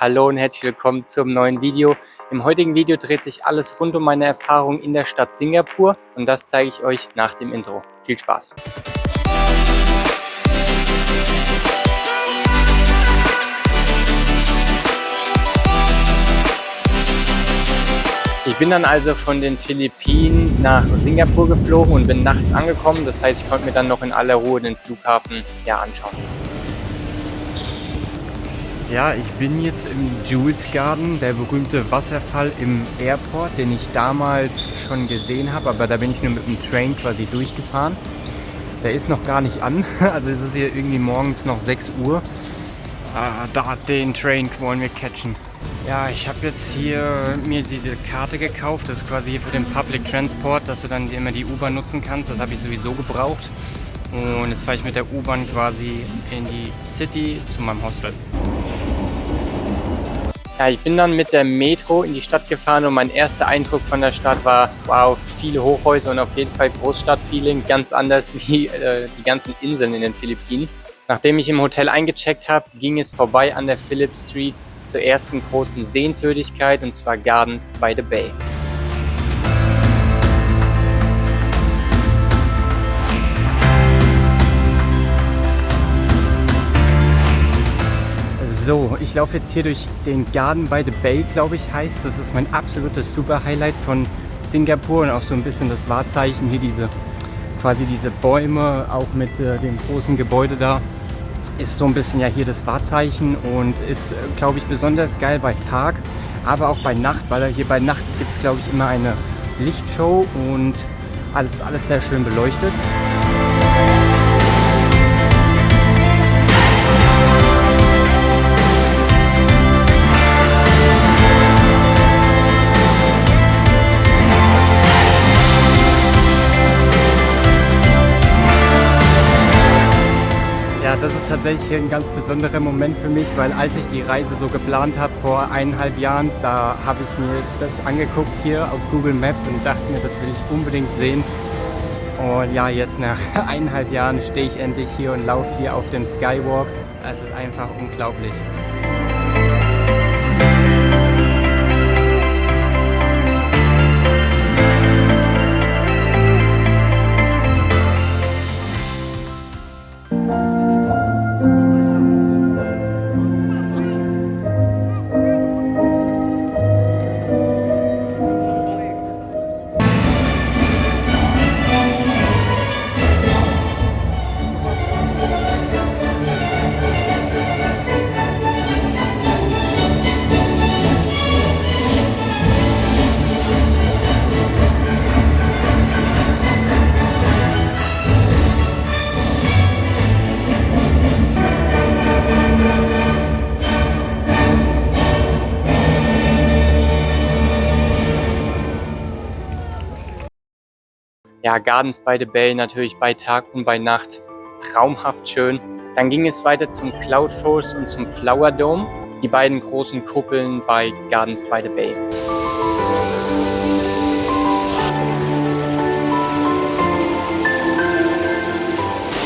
Hallo und herzlich willkommen zum neuen Video. Im heutigen Video dreht sich alles rund um meine Erfahrung in der Stadt Singapur und das zeige ich euch nach dem Intro. Viel Spaß! Ich bin dann also von den Philippinen nach Singapur geflogen und bin nachts angekommen. Das heißt, ich konnte mir dann noch in aller Ruhe den Flughafen anschauen. Ja, ich bin jetzt im Jules Garden, der berühmte Wasserfall im Airport, den ich damals schon gesehen habe, aber da bin ich nur mit dem Train quasi durchgefahren. Der ist noch gar nicht an, also es ist hier irgendwie morgens noch 6 Uhr. Den Train wollen wir catchen. Ja, ich habe jetzt hier mir diese Karte gekauft, das ist quasi hier für den Public Transport, dass du dann immer die U-Bahn nutzen kannst, das habe ich sowieso gebraucht. Und jetzt fahre ich mit der U-Bahn quasi in die City zu meinem Hostel. Ja, ich bin dann mit der Metro in die Stadt gefahren und mein erster Eindruck von der Stadt war, wow, viele Hochhäuser und auf jeden Fall Großstadtfeeling, ganz anders wie die ganzen Inseln in den Philippinen. Nachdem ich im Hotel eingecheckt habe, ging es vorbei an der Phillip Street zur ersten großen Sehenswürdigkeit, und zwar Gardens by the Bay. So, ich laufe jetzt hier durch den Garden by the Bay, glaube ich heißt. Das ist mein absolutes Super-Highlight von Singapur und auch so ein bisschen das Wahrzeichen hier, quasi diese Bäume, auch mit dem großen Gebäude da, ist so ein bisschen ja hier das Wahrzeichen und ist, glaube ich, besonders geil bei Tag, aber auch bei Nacht, weil hier bei Nacht gibt es, glaube ich, immer eine Lichtshow und alles sehr schön beleuchtet. Das ist tatsächlich hier ein ganz besonderer Moment für mich, weil als ich die Reise so geplant habe vor 1,5 Jahren, da habe ich mir das angeguckt hier auf Google Maps und dachte mir, das will ich unbedingt sehen. Und ja, jetzt nach 1,5 Jahren stehe ich endlich hier und laufe hier auf dem Skywalk. Es ist einfach unglaublich. Ja, Gardens by the Bay natürlich bei Tag und bei Nacht traumhaft schön. Dann ging es weiter zum Cloud Forest und zum Flower Dome, die beiden großen Kuppeln bei Gardens by the Bay.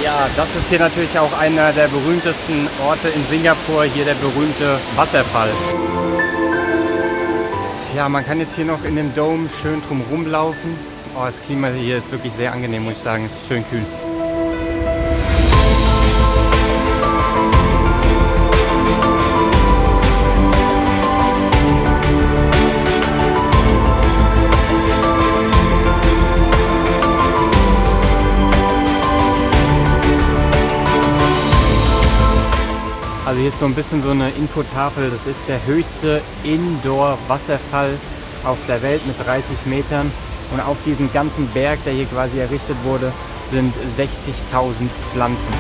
Ja, das ist hier natürlich auch einer der berühmtesten Orte in Singapur, hier der berühmte Wasserfall. Ja, man kann jetzt hier noch in dem Dome schön drum rumlaufen. Oh, das Klima hier ist wirklich sehr angenehm, muss ich sagen. Es ist schön kühl. Also hier ist so ein bisschen so eine Infotafel. Das ist der höchste Indoor-Wasserfall auf der Welt mit 30 Metern. Und auf diesem ganzen Berg, der hier quasi errichtet wurde, sind 60.000 Pflanzen.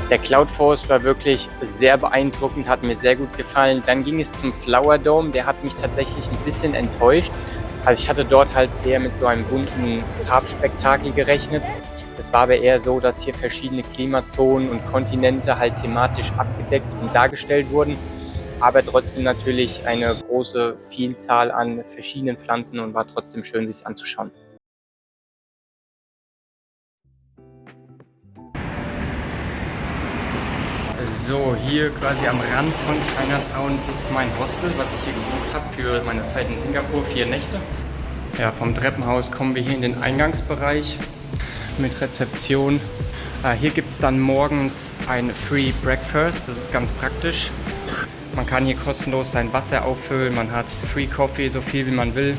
Der Cloud Forest war wirklich sehr beeindruckend, hat mir sehr gut gefallen. Dann ging es zum Flower Dome, der hat mich tatsächlich ein bisschen enttäuscht. Also ich hatte dort halt eher mit so einem bunten Farbspektakel gerechnet. Es war aber eher so, dass hier verschiedene Klimazonen und Kontinente halt thematisch abgedeckt und dargestellt wurden. Aber trotzdem natürlich eine große Vielzahl an verschiedenen Pflanzen und war trotzdem schön, sich anzuschauen. So, hier quasi am Rand von Chinatown ist mein Hostel, was ich hier gebucht habe für meine Zeit in Singapur, 4 Nächte. Ja, vom Treppenhaus kommen wir hier in den Eingangsbereich mit Rezeption. Hier gibt es dann morgens ein Free Breakfast, das ist ganz praktisch. Man kann hier kostenlos sein Wasser auffüllen, man hat Free Coffee, so viel wie man will.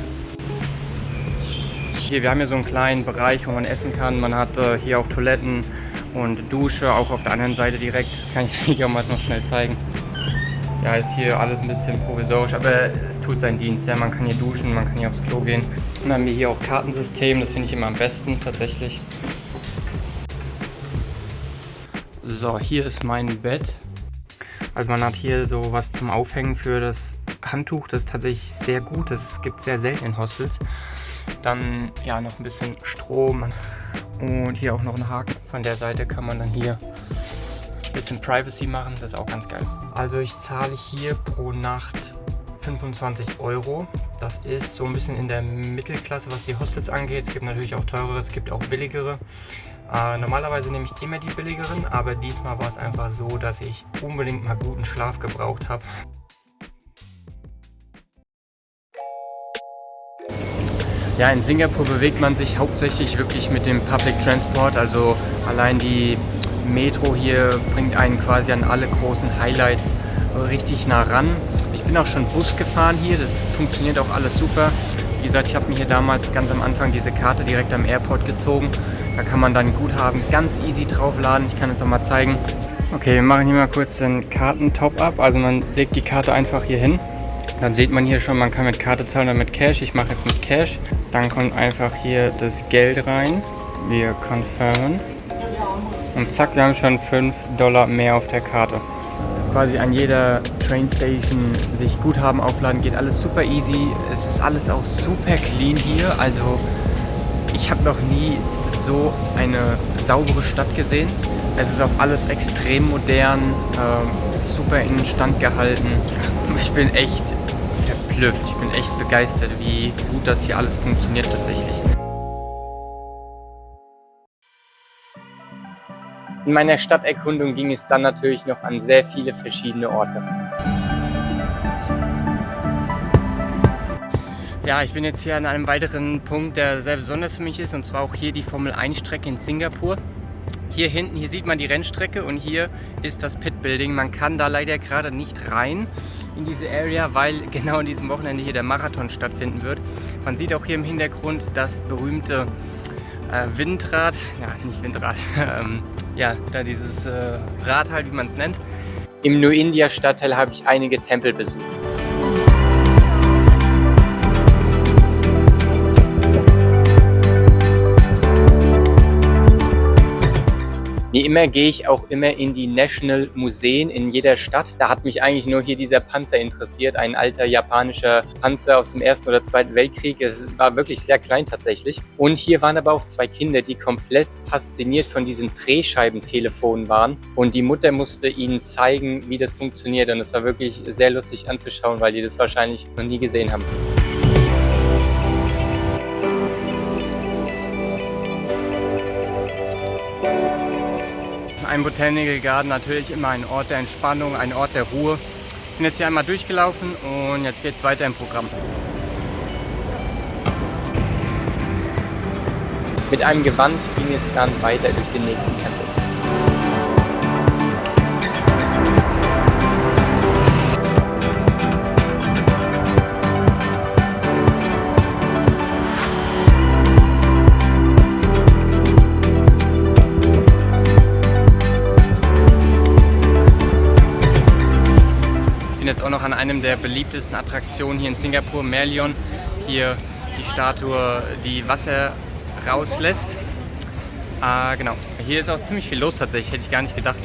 Hier, wir haben hier so einen kleinen Bereich, wo man essen kann. Man hat hier auch Toiletten und Dusche, auch auf der anderen Seite direkt. Das kann ich eigentlich auch mal noch schnell zeigen. Ja, ist hier alles ein bisschen provisorisch, aber es tut seinen Dienst. Ja, man kann hier duschen, man kann hier aufs Klo gehen. Und dann haben wir hier auch Kartensystem, das finde ich immer am besten tatsächlich. So, hier ist mein Bett. Also man hat hier so was zum Aufhängen für das Handtuch, das ist tatsächlich sehr gut. Das gibt es sehr selten in Hostels. Dann ja noch ein bisschen Strom und hier auch noch ein Haken. Von der Seite kann man dann hier ein bisschen Privacy machen, das ist auch ganz geil. Also ich zahle hier pro Nacht 25 €. Das ist so ein bisschen in der Mittelklasse, was die Hostels angeht. Es gibt natürlich auch teurere, es gibt auch billigere. Normalerweise nehme ich immer die billigeren, aber diesmal war es einfach so, dass ich unbedingt mal guten Schlaf gebraucht habe. Ja, in Singapur bewegt man sich hauptsächlich wirklich mit dem Public Transport, also allein die Metro hier bringt einen quasi an alle großen Highlights richtig nah ran. Ich bin auch schon Bus gefahren hier, das funktioniert auch alles super. Wie gesagt, ich habe mir hier damals ganz am Anfang diese Karte direkt am Airport gezogen. Da kann man dann Guthaben ganz easy draufladen. Ich kann es noch mal zeigen. Okay, wir machen hier mal kurz den Karten-Top-Up. Also man legt die Karte einfach hier hin. Dann sieht man hier schon, man kann mit Karte zahlen oder mit Cash. Ich mache jetzt mit Cash. Dann kommt einfach hier das Geld rein. Wir confirmen. Und zack, wir haben schon $5 mehr auf der Karte. Quasi an jeder Trainstation sich Guthaben aufladen, geht alles super easy. Es ist alles auch super clean hier. Also ich habe noch nie so eine saubere Stadt gesehen. Es ist auch alles extrem modern, super instand gehalten. Ich bin echt verblüfft, ich bin echt begeistert, wie gut das hier alles funktioniert tatsächlich. In meiner Stadterkundung ging es dann natürlich noch an sehr viele verschiedene Orte. Ja, ich bin jetzt hier an einem weiteren Punkt, der sehr besonders für mich ist, und zwar auch hier die Formel-1-Strecke in Singapur. Hier hinten, hier sieht man die Rennstrecke und hier ist das Pit-Building. Man kann da leider gerade nicht rein in diese Area, weil genau an diesem Wochenende hier der Marathon stattfinden wird. Man sieht auch hier im Hintergrund das berühmte Windrad, ja nicht Windrad, ja, da dieses Rad halt, wie man es nennt. Im New India Stadtteil habe ich einige Tempel besucht. Wie immer gehe ich auch immer in die National Museen in jeder Stadt. Da hat mich eigentlich nur hier dieser Panzer interessiert, ein alter japanischer Panzer aus dem Ersten oder Zweiten Weltkrieg. Es war wirklich sehr klein tatsächlich. Und hier waren aber auch 2 Kinder, die komplett fasziniert von diesen Drehscheibentelefonen waren. Und die Mutter musste ihnen zeigen, wie das funktioniert. Und es war wirklich sehr lustig anzuschauen, weil die das wahrscheinlich noch nie gesehen haben. Ein Botanical Garden natürlich immer ein Ort der Entspannung, ein Ort der Ruhe. Ich bin jetzt hier einmal durchgelaufen und jetzt geht es weiter im Programm. Mit einem Gewand ging es dann weiter durch den nächsten Tempel. Jetzt auch noch an einem der beliebtesten Attraktionen hier in Singapur, Merlion. Hier die Statue, die Wasser rauslässt. Genau, hier ist auch ziemlich viel los tatsächlich, hätte ich gar nicht gedacht.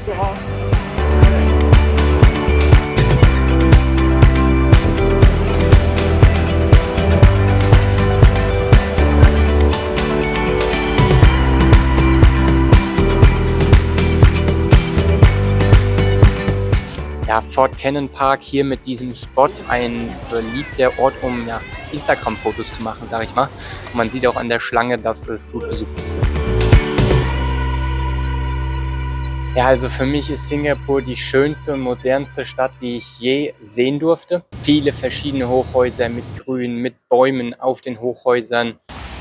Ja, Fort Cannon Park hier mit diesem Spot, ein beliebter Ort, um Instagram-Fotos zu machen, sag ich mal. Und man sieht auch an der Schlange, dass es gut besucht ist. Ja, also für mich ist Singapur die schönste und modernste Stadt, die ich je sehen durfte. Viele verschiedene Hochhäuser mit Grün, mit Bäumen auf den Hochhäusern,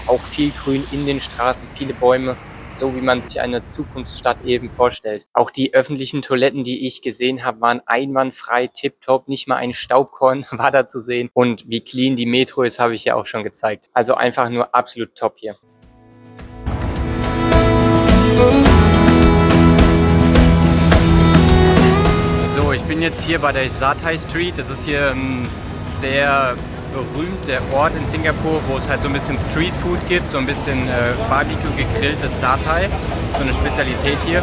auch viel Grün in den Straßen, viele Bäume, so wie man sich eine Zukunftsstadt eben vorstellt. Auch die öffentlichen Toiletten, die ich gesehen habe, waren einwandfrei, tipptopp, nicht mal ein Staubkorn war da zu sehen. Und wie clean die Metro ist, habe ich ja auch schon gezeigt. Also einfach nur absolut top hier. So, ich bin jetzt hier bei der Satay Street. Das ist hier ein sehr berühmter Ort in Singapur, wo es halt so ein bisschen Streetfood gibt, so ein bisschen Barbecue gegrilltes Satay, so eine Spezialität hier.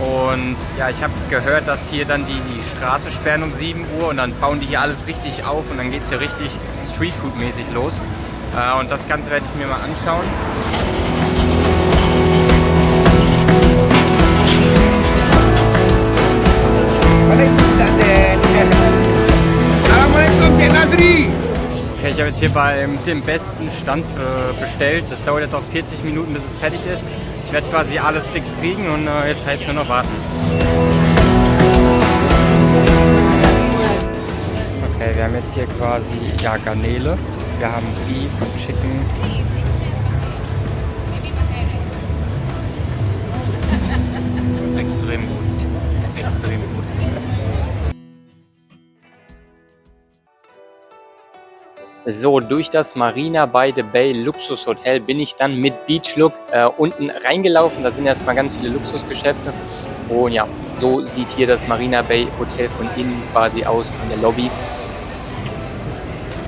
Und ja, ich habe gehört, dass hier dann die Straße sperren um 7 Uhr und dann bauen die hier alles richtig auf und dann geht es hier richtig Streetfood-mäßig los. Und das Ganze werde ich mir mal anschauen. Okay, ich habe jetzt hier bei dem besten Stand bestellt. Das dauert jetzt auch 40 Minuten, bis es fertig ist. Ich werde quasi alle Sticks kriegen und jetzt heißt es nur noch warten. Okay, wir haben jetzt hier quasi ja, Garnele. Wir haben Beef und Chicken. Extrem gut. Extrem gut. So, durch das Marina by the Bay Luxushotel bin ich dann mit Beach Look unten reingelaufen. Da sind erstmal ganz viele Luxusgeschäfte. Und ja, so sieht hier das Marina Bay Hotel von innen quasi aus, von der Lobby.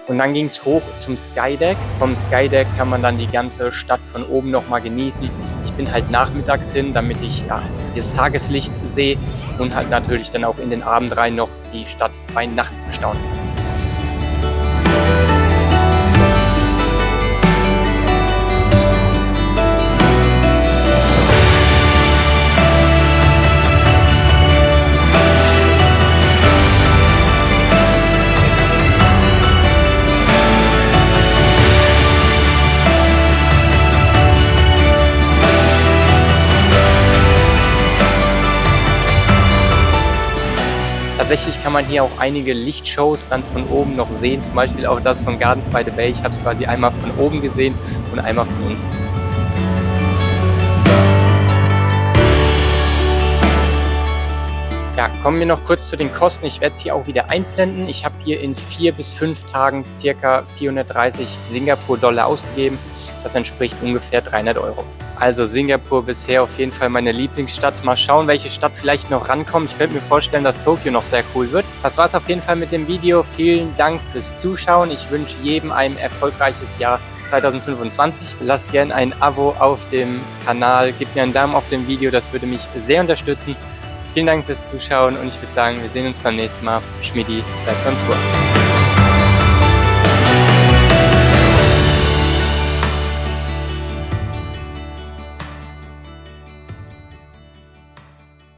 Und dann ging es hoch zum Skydeck. Vom Skydeck kann man dann die ganze Stadt von oben nochmal genießen. Ich bin halt nachmittags hin, damit ich ja, das Tageslicht sehe und halt natürlich dann auch in den Abend rein noch die Stadt bei Nacht bestaunen. Tatsächlich kann man hier auch einige Lichtshows dann von oben noch sehen, zum Beispiel auch das von Gardens by the Bay. Ich habe es quasi einmal von oben gesehen und einmal von unten. Ja, kommen wir noch kurz zu den Kosten. Ich werde es hier auch wieder einblenden. Ich habe hier in 4 bis 5 Tagen ca. 430 Singapur-Dollar ausgegeben. Das entspricht ungefähr 300 Euro. Also Singapur bisher auf jeden Fall meine Lieblingsstadt. Mal schauen, welche Stadt vielleicht noch rankommt. Ich könnte mir vorstellen, dass Tokio noch sehr cool wird. Das war es auf jeden Fall mit dem Video. Vielen Dank fürs Zuschauen. Ich wünsche jedem ein erfolgreiches Jahr 2025. Lasst gerne ein Abo auf dem Kanal. Gebt mir einen Daumen auf dem Video. Das würde mich sehr unterstützen. Vielen Dank fürs Zuschauen und ich würde sagen, wir sehen uns beim nächsten Mal. Schmidi bleibt on Tour.